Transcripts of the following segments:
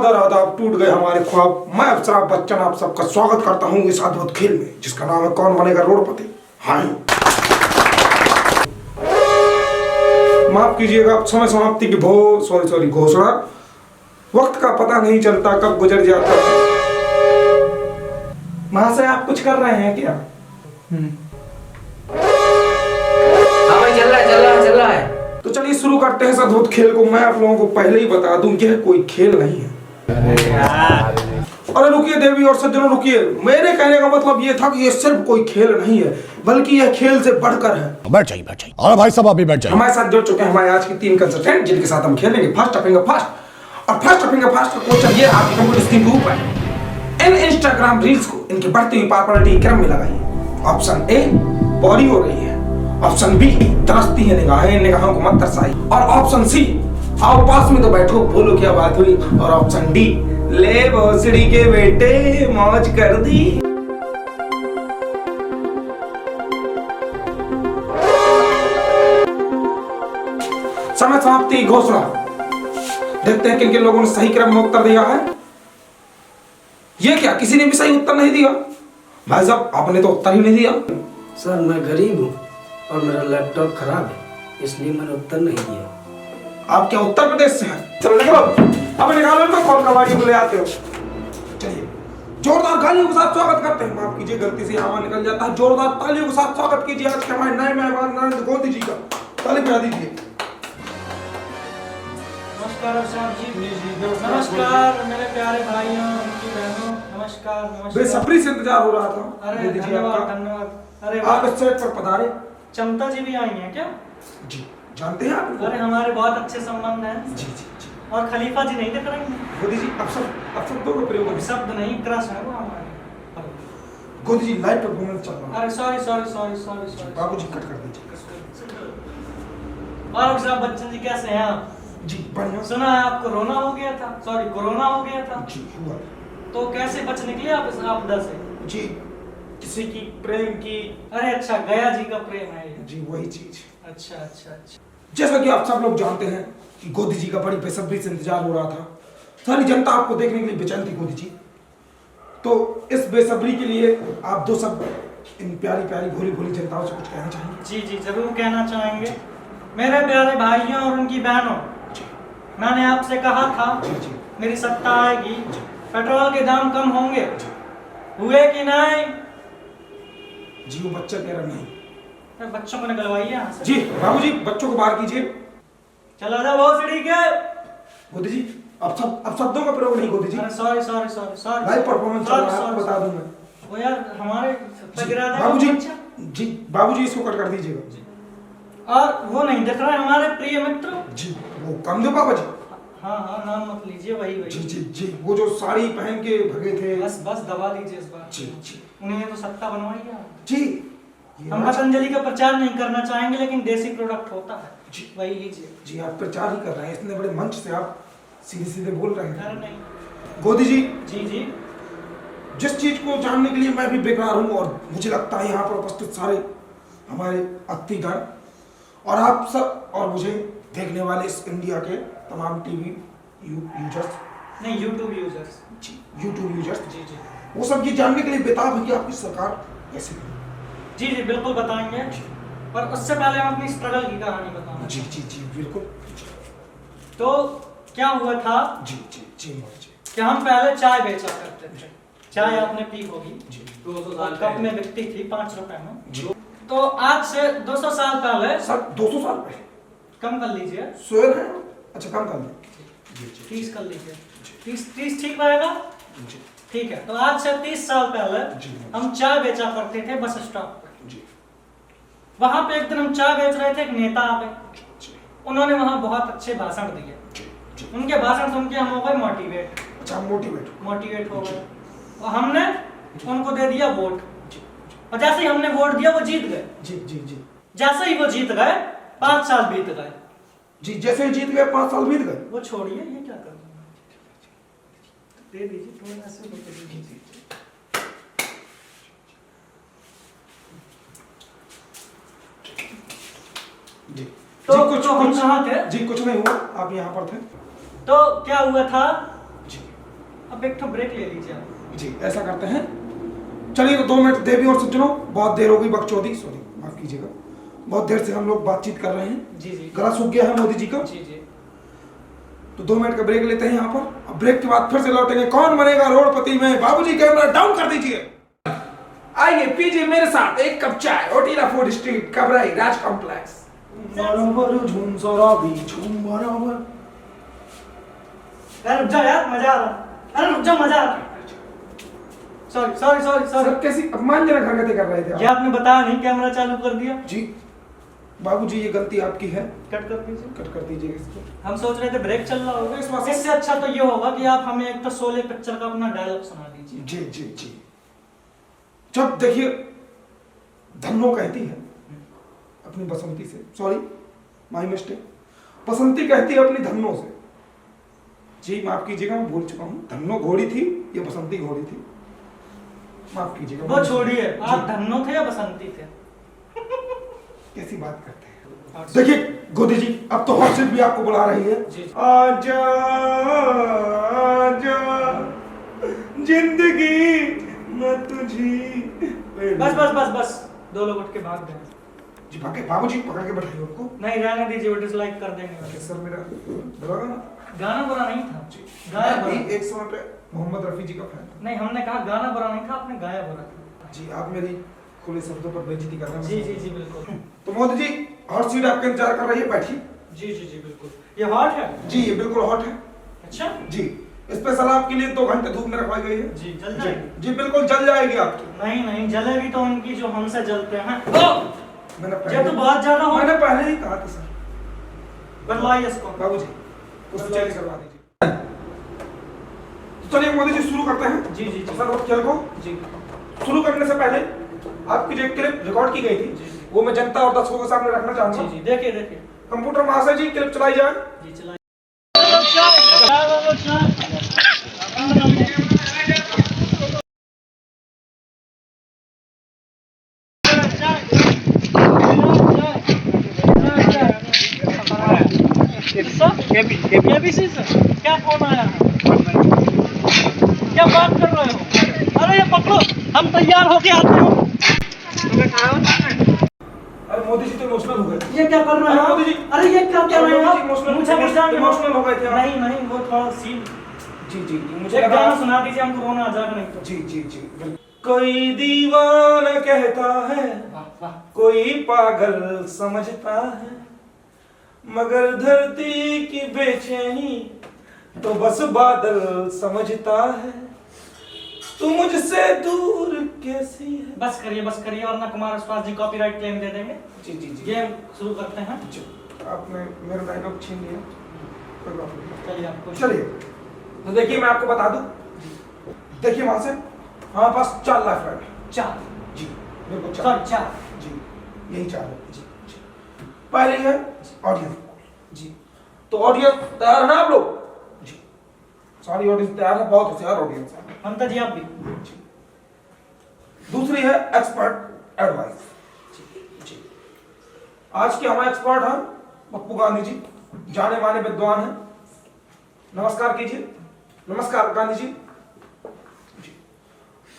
आदर आदाब, टूट गए हमारे ख्वाब। मैं अफसराब बच्चन आप सबका स्वागत करता हूँ इस अद्भुत खेल में जिसका नाम है कौन बनेगा करोड़पति। हाँ, माफ कीजिएगा, समय समाप्ति की सॉरी घोषणा। वक्त का पता नहीं चलता कब गुजर जाता है। महाशय आप कुछ कर रहे हैं क्या? हाँ भाई, चल रहा है। तो चलिए शुरू करते हैं इस अद्भुत खेल को। मैं आप लोगों को पहले ही बता दूं कि यह कोई खेल नहीं है। अरे रुकिए देवी और सज्जनों, रुकिए। मेरे कहने का मतलब ये था कि ये सिर्फ कोई खेल नहीं है, बल्कि यह खेल से बढ़कर है। बैठ जाइए। और भाई साहब आप भी बैठ जाइए। हमारे साथ जुड़ चुके हैं हमारे आज की 3 कंसल्टेंट जिनके साथ हम खेलेंगे फर्स्ट अपिंग फास्ट। और फर्स्ट अपिंग फास्ट का क्वेश्चन ये आपकी कंप्यूटर स्क्रीन के ऊपर। इन इंस्टाग्राम रील्स को इनकी बढ़ती हुई पॉपुलैरिटी क्रम में लगाइए। ऑप्शन ए, बॉडी हो रही है। ऑप्शन बी, तरसती है निगाहें, निगाहों को मत तरसाई। और ऑप्शन सी, आओ पास में तो बैठो बोलो क्या बात हुई। और ऑप्शन डी, ले भोसड़ी के बेटे मौज कर दी। समय समाप्ति घोषणा। देखते हैं किन किन लोगों ने सही क्रम में उत्तर दिया है। ये क्या, किसी ने भी सही उत्तर नहीं दिया? भाई साहब आपने तो उत्तर ही नहीं दिया। सर मैं गरीब हूँ और मेरा लैपटॉप खराब है, इसलिए मैंने उत्तर नहीं दिया। आप क्या उत्तर प्रदेश से हैं? चलो निकलो, अब निकालो इनको, कौन कबाड़ी को ले आते हो। चलिए जोरदार गालियों के साथ स्वागत करते हैं। माफ कीजिए, गलती से आवाज निकल जाता है। जोरदार तालियों के साथ स्वागत कीजिए आज के हमारे नए मेहमान नरेंद्र गोदी जी का। ताली बजा दीजिए। नमस्कार साहब जी। नमस्कार मेरे प्यारे भाइयों, उनकी बहनों, नमस्कार। बेसब्री से इंतजार हो रहा था। अरे धन्यवाद। अरे आप इस सेट पर पधारे। चमता जी भी आई हैं क्या? जी, जानते हैं आप? अरे हमारे बहुत अच्छे संबंध हैं। जी। और खलीफा जी नहीं दिख रहे हैं। गोदी जी अब सब दो का प्रयोग। शब्द नहीं, क्रश है वो हमारे। गोदी जी लाइव परफॉर्मेंस चल रहा है। अरे सॉरी। बाबू जी कट कर दीजिए। और साहब बच्चन जी कैसे हैं आप? जी बढ़िया। सुना है आपको कोरोना हो गया था। जी हुआ। तो कैसे बच निकले आप इस आपदा से? जी किसी की प्रेम की। अरे अच्छा, गया जी का प्रेम है ये। जी वही चीज। अच्छा। जैसा कि आप सब लोग जानते हैं कि गोदी जी का बड़ी बेसब्री से इंतजार हो रहा था। सारी जनता आपको देखने के लिए बेचैन थी गोदी जी। तो इस बेसब्री के लिए आप दो सब इन प्यारी प्यारी भोली भोली जनताओं से कुछ कहना चाहेंगे? जी जरूर कहना चाहेंगे। मेरे प्यारे भाइयों और उनकी बहनों, मैंने आपसे कहा था जी मेरी सत्ता आएगी, पेट्रोल के दाम कम होंगे। हुए कि नहीं? जी वो बच्चा कह रहा नहीं। बच्चों को निकलवाइए यहाँ से। जी बाबू जी बच्चों को बाहर कीजिए। चला जा भोसड़ी के। गोदी जी अब शब्दों का प्रयोग नहीं गोदी जी। सॉरी लाइव परफॉर्मेंस चल रहा है, आपको बता दूं मैं। वो यार हमारे बाबू जी इसको कट कर दीजिएगा। और वो नहीं दिख रहा है हमारे प्रिय मित्र जी। वो कम दो बाबा जी। हाँ नाम मत लीजिए। वही जी वो जो साड़ी पहन के भगे थे। बस दबा लीजिए इस बार। जी उन्हें तो सत्ता बनवाई है। जी हम पतंजलि का प्रचार नहीं करना चाहेंगे, लेकिन देसी प्रोडक्ट होता है जी, वही लीजिए। जी आप प्रचार ही कर रहे हैं, इतने बड़े मंच से आप सीधे बोल रहे हैं। अरे नहीं। गोदी जी जी जिस चीज को जानने के लिए मैं भी बेकार हूँ, और मुझे लगता है यहाँ पर उपस्थित सारे हमारे अतिथिगण और आप सब और मुझे देखने वाले इस इंडिया के तमाम टीवी यूजर्स नहीं, यूट्यूब यूजर्स। जी वो सब ये जानने के लिए बेताब है कि आपकी सरकार कैसे बनी। जी बिल्कुल बताएंगे। पर उससे पहले हम अपनी स्ट्रगल की कहानी बताना। जी बिल्कुल। तो क्या हुआ था जी कि हम पहले चाय बेचा करते थे। चाय आपने पी होगी। जी 200 साल कप में बिकती थी 5 रुपए में। जी। तो आज से 200 साल पहले। सर 200 साल पहले कम कर लीजिए। सोयर है। अच्छा कम कर लीजिए। 30 कर लीजिए। 30 ठीक रहेगा? ठीक है। तो आज से 30 साल पहले हम चाय बेचा करते थे बस स्टॉप पर। वहां पे एक दिन हम चाय बेच रहे थे, एक नेता आ गए। उन्होंने वहां बहुत अच्छे भाषण दिए। उनके भाषण सुन के हम हो गए मोटिवेट। अच्छा मोटिवेट हो गए और हमने उनको दे दिया वोट। और जैसे ही हमने वोट दिया वो जीत गए। जी जैसे ही वो जीत गए 5 साल बीत गए। जी जैसे ही जीत गए 5 साल बीत गए। वो छोड़िए, ये क्या कर दे दीजिए थोड़ा सा। जी तो हम कहाँ थे? जी कुछ नहीं हुआ, आप यहाँ पर थे। तो क्या हुआ था? अब एक तो ब्रेक ले लीजिए आप। जी ऐसा करते हैं। चलिए तो 2 मिनट देवी और सज्जनों, बहुत देर हो गई बकचोदी, सॉरी माफ कीजिएगा, बहुत देर से हम लोग बातचीत कर रहे हैं। जी जी गला सूख गया है मोदी जी का। जी जी। तो 2 मिनट का ब्रेक लेते हैं यहाँ पर। अब ब्रेक के बाद फिर से लौटेंगे कौन बनेगा रोडपति में। बाबूजी कैमरा डाउन कर दीजिए। आइए पीजिए मेरे साथ एक कप चाय, ओटीला फूड स्ट्रीट, कबराई, राज कॉम्प्लेक्स। बराबर झूम सराबी झूम बराबर। अरे रुक जा यार, मजा आ रहा। अरे रुक जा, मजा आ रहा। Sorry sorry sorry sorry. Sir कैसी अपमानजनक हरकतें कर रहे थे ये आप। आपने बताया नहीं, कैमरा चालू कर दिया। जी बाबूजी ये गलती आपकी है, कट कर दीजिए। कट कर दीजिए इसको। हम सोच रहे थे ब्रेक चल रहा होगा, इस वक्त- इससे अच्छा तो ये होगा कि आप हमें एक तो शोले पिक्चर का अपना डायलॉग सुना दीजिए। जी जी जी। जब देखिए धन्नो कहती है अपनी बसंती से, सॉरी माई मिस्टेक, बसंती कहती है अपनी धन्नो से। जी माफ कीजिएगा, मैं भूल चुका हूँ। धन्नो घोड़ी थी, ये बसंती घोड़ी थी, माफ कीजिएगा। वो छोड़िए, आप जी, धन्नो थे या बसंती थे? कैसी बात करते हैं। देखिए गोदी जी, अब तो हॉट सीट भी आपको बुला रही है। जी। आजा आजा जिंदगी मैं तुझी। बस बस बस बस, 2 लोग उठ के भाग गए। जी भागे, बाबूजी पकड़ के बैठाइए उनको। नहीं रहने दीजिए, वो डिसलाइक कर देंगे। ओके सर, मेरा बुरा गाना। गाना बुरा नहीं था। जी गाया मैं बुरा। भी एक समय पे मोहम्मद रफी जी का फैन था। नहीं, हमने कहा गाना बुरा नहीं था, आपने गाया बुरा था। जी आप मेरी खुले शब्दों पर बेइज्जती कर रहे हैं। जी जी जी बिल्कुल। तो मोदी जी हॉट सीट आपका इंतजार कर रही है, बैठिए। जी जी जी बिल्कुल। ये हॉट है? जी ये बिल्कुल हॉट है। अच्छा जी स्पेशल आपके लिए 2 घंटे धूप में रखवाई गई है। जी, जल जी, जाएगी? जी बिल्कुल जल जाएगी आपकी। नहीं नहीं, जलेगी तो उनकी जो हमसे जलते हैं। मैंने ये तो बहुत ज्यादा हो। मैंने पहले ही कहा था सर। बनवाइए इसको। बाबूजी उससे चेंज करवा दीजिए। तो चलिए मोदी जी शुरू करते हैं। जी जी जी सर वो खेल को जी शुरू करने से पहले आपकी जो क्लिप रिकॉर्ड की गई थी जी। वो मैं जनता और दर्शकों के सामने रखना चाहूंगा। जी जी। देखिए देखिए। कंप्यूटर महाशय जी क्लिप चलाई जाए। जी चलाइए। केबीसी से क्या फोन आया है? क्या बात कर रहे हो? अरे ये पकड़ो, हम तैयार होके आते हो। अरे मोदी जी तो इमोशनल हो गए। ये क्या कर रहे हो? मोदी जी। अरे ये क्या कर रहे हो? मोदी जी emotional- मुझे बचाने emotional हो गए थे आप। नहीं नहीं, वो थोड़ा सीन। जी जी जी मुझे एक लगा। गाना सुना दीजिए, हमको रोना आ जाएगा नहीं तो। जी जी जी बिल्कुल। कोई दीवाना कहता है, वाह वाह। कोई पागल समझता है, मगर धरती की बेचैनी तो बस बादल समझता है। तू मुझसे दूर कैसी है। बस करिए वरना कुमार विश्वास जी कॉपीराइट क्लेम दे देंगे। जी जी जी गेम शुरू करते हैं। जी, आपने मेरा डायलॉग छीन लिया, कोई बात नहीं। चलिए आपको चलिए तो देखिए मैं आपको बता दूं, देखिए वहां से हमारे पास 4 लाइफ लाइन है। 4 जी बिल्कुल 4। सॉरी 4 जी यही 4 है। जी जी पहली है ऑडियंस। जी तो ऑडियंस तैयार है ना आप लोग? जी सारी ऑडियंस तैयार है, बहुत होशियार ऑडियंस है। ममता जी आप भी। जी दूसरी है एक्सपर्ट एडवाइस। जी आज के हमारे एक्सपर्ट हैं पप्पू गांधी जी, जाने माने विद्वान हैं। नमस्कार कीजिए। नमस्कार गांधी जी। जी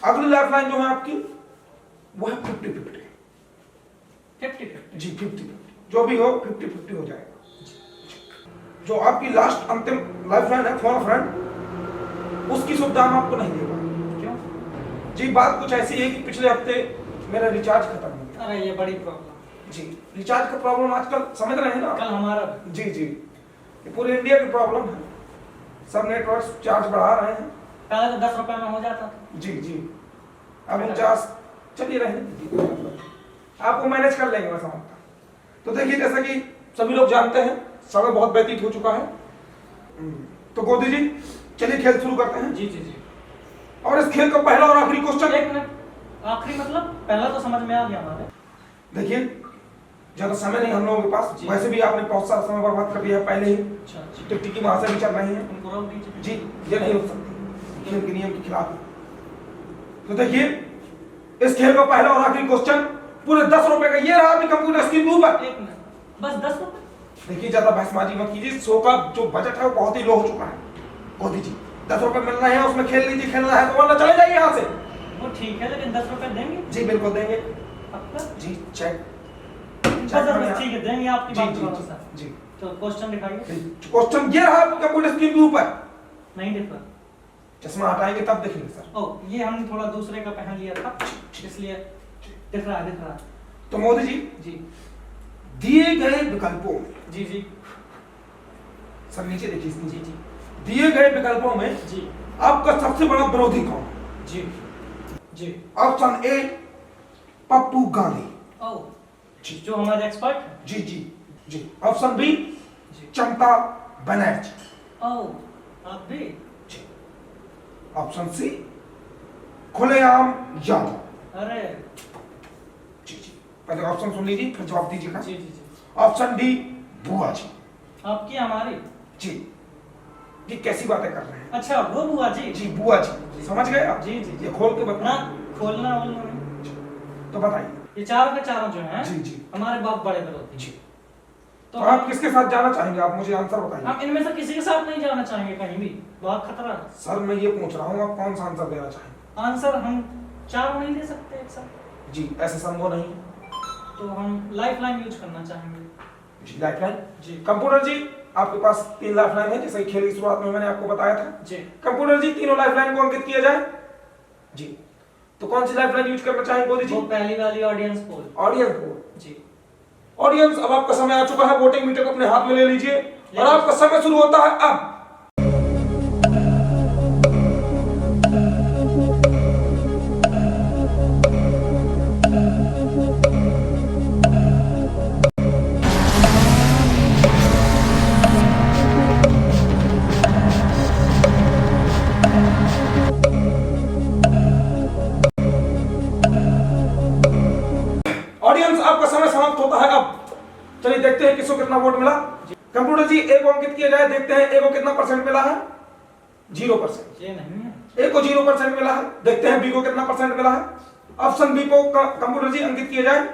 अगली लाइफ लाइन जो है आपकी वो है 50-50। 50-50 जी 50-50 जो भी हो 50-50 हो जाएगा। जो आपकी लास्ट अंतिम लाइफ लाइन है फोन फ्रेंड, उसकी सुविधा हम आपको नहीं दे पाएंगे। क्यों? जी बात कुछ ऐसी है कि पिछले हफ्ते मेरा रिचार्ज खत्म हो गया। अरे ये बड़ी प्रॉब्लम। जी रिचार्ज का प्रॉब्लम आजकल समझ रहे हैं ना। कल हमारा भी। जी जी ये पूरे इंडिया की प्रॉब्लम है, सब नेटवर्क चार्ज बढ़ा रहे हैं। पहले तो 10 रुपए में हो जाता था। जी जी अब 49 चलिए रहे जी, आपको मैनेज कर लेंगे मैं समझता। तो देखिए जैसा कि सभी लोग जानते हैं समय बहुत व्यतीत हो चुका है, तो गोदी जी चलिए खेल शुरू करते हैं। जी जी जी। और इस खेल का पहला और आखिरी क्वेश्चन। 1 मिनट, आखिरी मतलब पहला तो समझ में आ गया हमारे। देखिए ज्यादा समय नहीं हम लोगों के पास, जी। वैसे भी आपने बहुत सारा समय बर्बाद कर दिया है पहले ही। अच्छा अच्छा। टिकटिकी महाशय भी चल रही है। उनको रोक दीजिए। जी ये नहीं हो सकती, खेल के नियम के खिलाफ है। तो देखिए इस खेल का पहला और आखिरी क्वेश्चन पूरे 10 रुपए का, ये रहा अभी कंप्यूटर स्क्रीन के ऊपर। 1 मिनट, बस 10 रुपए। देखिए ज्यादा बहसबाजी मत कीजिए, शो का जो बजट है वो बहुत ही लो हो चुका है। गोदी जी 10 रुपए मिल रहे हैं, उसमें खेल लीजिए, खेलना है तो वरना चले जाइए यहाँ से। वो ठीक है, लेकिन 10 रुपए देंगे? जी बिल्कुल देंगे। पक्का? जी चेक। ठीक है, देंगे, आपकी जी बात जी पर भरोसा। जी। तो क्वेश्चन दिखाइए। क्वेश्चन ये रहा कंप्यूटर स्क्रीन के ऊपर। नहीं दिख रहा। चश्मा हटाएंगे तब देखेंगे सर। ओ, ये हमने थोड़ा दूसरे का पहन लिया था, इसलिए दिख रहा है। तो मोदी जी जी दिए गए विकल्पों में, जी जी सर नीचे देखिए इसमें, जी जी दिए गए विकल्पों में जी आपका सबसे बड़ा विरोधी कौन है? जी जी। Option A Pappu Gandhi. ओ जी जो हमारे एक्सपर्ट हैं। जी जी जी। ऑप्शन बी जी। चंपा बनर्जी। ओ, आप भी? जी। ऑप्शन सी खुलेआम यादव। अरे जी जी। पहले ऑप्शन सुन लीजिए फिर जवाब दीजिएगा। जी जी जी। ऑप्शन डी बुआ जी। आपकी हमारी? जी। ये कैसी बातें कर रहे हैं? अच्छा, वो बुआ जी? जी बुआ जी, समझ गए आप? जी जी। ये खोल के ना बता। खोलना वोलना नहीं। तो बताइए। ये चारों के चारों जो हैं, जी जी हमारे बाप बड़े विरोधी। जी। तो तो आप किसके साथ जाना चाहेंगे? आप मुझे आंसर बताइए। हम इनमें से किसी के साथ नहीं जाना चाहेंगे कहीं भी, बहुत खतरा है। सर मैं ये पूछ रहा हूँ आप कौन सा आंसर देना चाहेंगे? आंसर हम चारों नहीं दे सकते एक साथ, जी ऐसे संभव नहीं। तो हम लाइफ लाइन यूज करना चाहेंगे। जी लाइफलाइन। जी कंप्यूटर जी आपके पास 3 लाइफलाइन है, जैसे खेल की शुरुआत में मैंने आपको बताया था। जी। कंप्यूटर जी तीनों लाइफलाइन को अंकित किया जाए। जी। तो कौन सी लाइफलाइन यूज करना चाहेंगे मोदी जी? वो पहली वाली ऑडियंस पोल। Audience poll. जी। ऑडियंस अब आपका समय आ चुका है, वोटिंग मीटर को अपने हाथ में ले लीजिए और आपका समय शुरू होता है अब। ऑडियंस आपका समय समाप्त होता है अब। चलिए देखते हैं किसको कितना वोट मिला। कंप्यूटर जी ए को अंकित किया जाए, देखते हैं ए को कितना परसेंट मिला है। 0%। ये नहीं है। ए को 0% मिला है, देखते हैं बी को कितना परसेंट मिला है। ऑप्शन बी को कंप्यूटर जी अंकित किया जाए।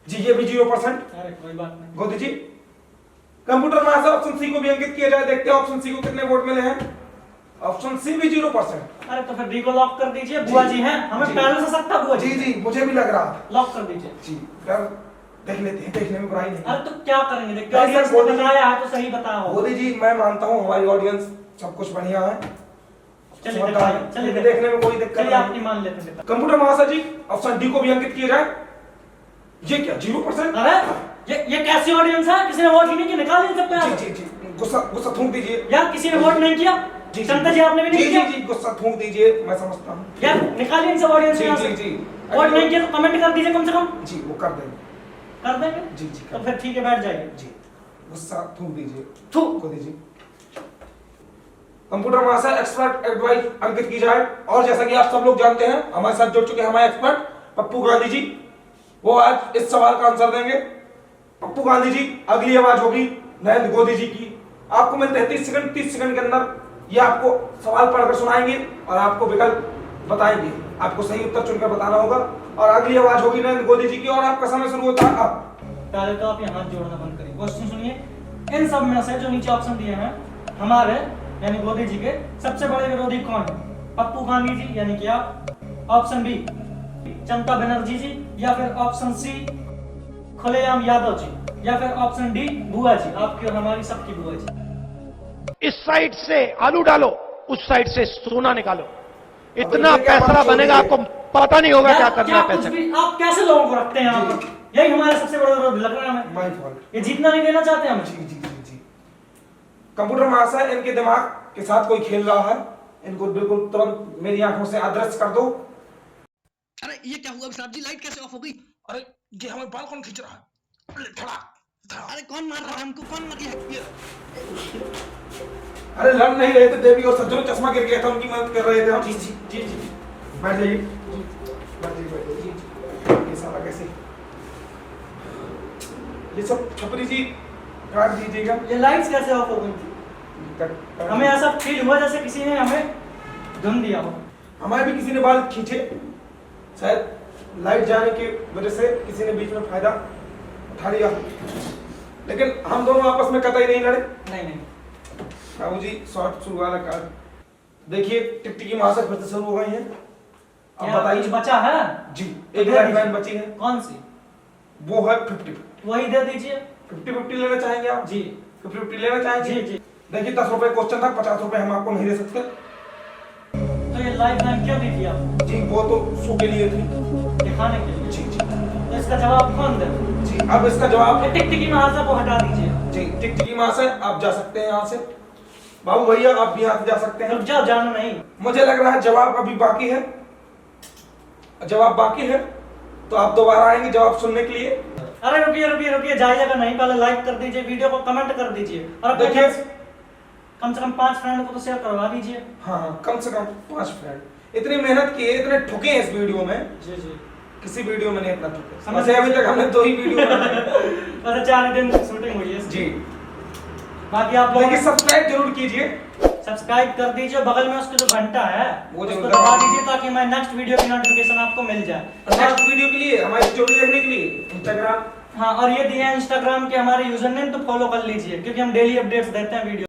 जी ये भी 0%। अरे कोई बात नहीं। गोदी जी कंप्यूटर में से ऑप्शन सी को भी अंकित किया जाए, देखते हैं ऑप्शन सी को कितने वोट मिले हैं। ऑप्शन सी भी 0%। अरे तो फिर डी को लॉक कर दीजिए, बुआ जी हैं, हमें जी। पहले से सकता बुआ जी जी मुझे भी लग रहा है। लॉक कर दीजिए। जी यार देख लेते हैं, देखने में बुराई नहीं। अरे तो क्या करेंगे, देखिए नहीं, ऑडियंस सर, ने बोलिए। बताया है तो सही बताया होगा। मोदी जी मैं मानता हूँ हमारी ऑडियंस सब कुछ बढ़िया है। चलिए समझदार है, चलिए लेकिन देखने में कोई दिक्कत चलिए आपकी नहीं। मान लेते हैं। कंप्यूटर महाशय जी ऑप्शन डी को भी अंकित किया जाए। ये क्या 0%? अरे ये कैसी ऑडियंस है, किसी ने वोट ही नहीं किया, निकाल नहीं सकते जी आप। जी जी गुस्सा गुस्सा थूक दीजिए। यार किसी ने वोट नहीं किया, जी चंदा जी आपने भी नहीं जी किया। जी गुस्सा थूक दीजिए, मैं समझता हूँ। यार निकालिए इन सब ऑडियंस जी में जी से। जी वोट नहीं किया तो कमेंट कर दीजिए कम से कम। जी वो कर देंगे। कर देंगे? जी जी तो फिर ठीक है, बैठ जाइए। जी गुस्सा थूक दीजिए। थू। को दीजिए। कंप्यूटर महाशय एक्सपर्ट एडवाइस अंकित की जाए। और जैसा कि आप सब लोग जानते हैं हमारे साथ जुड़ चुके हैं हमारे एक्सपर्ट पप्पू गांधी जी, वो आज इस सवाल का आंसर देंगे। पप्पू गांधी जी अगली आवाज होगी नरेंद्र मोदी जी की। आपको मिलते हैं 30 सेकंड, 30 सेकंड के अंदर ये आपको सवाल पढ़कर सुनाएंगे और आपको विकल्प बताएंगे। आपको सही उत्तर चुनकर बताना होगा और अगली आवाज होगी नरेंद्र मोदी जी की और आपका समय शुरू होता है अब। पहले तो आप ये हाथ जोड़ना बंद करिए। क्वेश्चन सुनिए, इन सब में से जो नीचे ऑप्शन दिए हैं हमारे यानी मोदी जी के सबसे बड़े विरोधी कौन है? पप्पू गांधी जी यानी कि आप, ऑप्शन बी चंपा बनर्जी जी, या फिर ऑप्शन सी खुलेआम यादव जी, या फिर ऑप्शन डी बुआ जी, आपकी और हमारी सबकी बुआ जी। इस साइड से आलू डालो, उस साइड से सोना निकालो, इतना अब क्या पैसा बात बनेगा हो रही आपको पता नहीं होगा क्या करना है कुछ पैसे। भी आप कैसे लोगों को रखते हैं यहाँ पर? यही हमारे सबसे बड़ा विरोधी लग रहा है हमें। My fault. ये जीतना नहीं देना चाहते हम। जी जी जी जी। कंप्यूटर महाशय इनके दिमाग के साथ कोई खेल रहा है, इनको बिल्कुल तुरंत मेरी आंखों से अदृश्य कर दो। अरे ये क्या हुआ विशाल जी, लाइट कैसे ऑफ हो गई? अरे ये हमें बाल कौन खींच रहा है? थोड़ा अरे कौन मार रहा है हमको, कौन मार दिया? अरे लड़ नहीं रहे थे, देवी और सज्जनों चश्मा गिर गया था, उनकी मदद कर रहे थे हम। जी जी जी जी। बैठ जाइए, बैठ जाइए, बैठ जाइए। ये सारा कैसे ये सब छपरी जी काट दीजिएगा। ये लाइट्स कैसे ऑफ हो गई थी? हमें ऐसा फील हुआ जैसे किसी ने हमें धुन दिया हो। हमारे भी किसी ने बाल खींचे, शायद लाइट जाने की वजह से किसी ने बीच में फायदा उठा लिया, लेकिन हम दोनों आपस में कतई नहीं लड़े। नहीं नहीं। बाबू जी शॉर्ट शुरू वाला कार्ड देखिए टिकटिकी माँ से फिर से शुरू हो गई है। अब क्या बताइए। कुछ बचा है? जी एक लाइफलाइन बची है, कौन सी? वो है 50-50। वही दे दीजिए। 50-50 लेना चाहेंगे आप? जी 50-50 लेना चाहेंगे? जी जी। देखिए 10 रुपए क्वेश्चन था, 50 रुपए हम आपको नहीं दे सकते। तो ये लाइफ लाइन क्यों दी थी आपको? जी वो तो शो के लिए थी। दिखाने के लिए। जी जी तो इसका जवाब कौन दे? जी अब इसका जवाब, ये टिकटिकी महाराजा को हटा दीजिए। जी टिकटिकी माँ से आप जा सकते हैं यहाँ से। बाबू भैया आप भी यहाँ से जा सकते हैं। रुक जाओ, जाना नहीं। मुझे लग रहा है जवाब अभी बाकी है, जवाब बाकी है, तो आप दोबारा आएंगे जवाब सुनने के लिए। अरे रुकिए रुकिए रुकिए, जाइएगा नहीं, पहले लाइक कर दीजिए, वीडियो को कमेंट कर दीजिए और अपने देखिए कम से कम 5 फ्रेंड को तो शेयर करवा दीजिए। हाँ कम से कम 5 फ्रेंड। इतनी मेहनत की है, इतने ठुके हैं इस वीडियो में, जी जी। किसी वीडियो में नहीं इतना ठुके। समझ समझे, अभी तक हमने 2 ही वीडियो बनाए हैं। बस 4 दिन शूटिंग हुई है इसकी। जी बाकी आप लोग देखिए सब्सक्राइब जरूर कीजिए। सब्सक्राइब कर दीजिए, बगल में उसके जो घंटा है वो उसको जरूर दबा दबा दीजिए ताकि मैं नेक्स्ट वीडियो की नोटिफिकेशन आपको मिल जाए। नेक्स्ट वीडियो के लिए, हमारी स्टोरी देखने के लिए इंस्टाग्राम, हाँ, और ये दिया है इंस्टाग्राम के हमारे यूजर नेम, तो फॉलो कर लीजिए क्योंकि हम डेली अपडेट्स देते हैं वीडियो।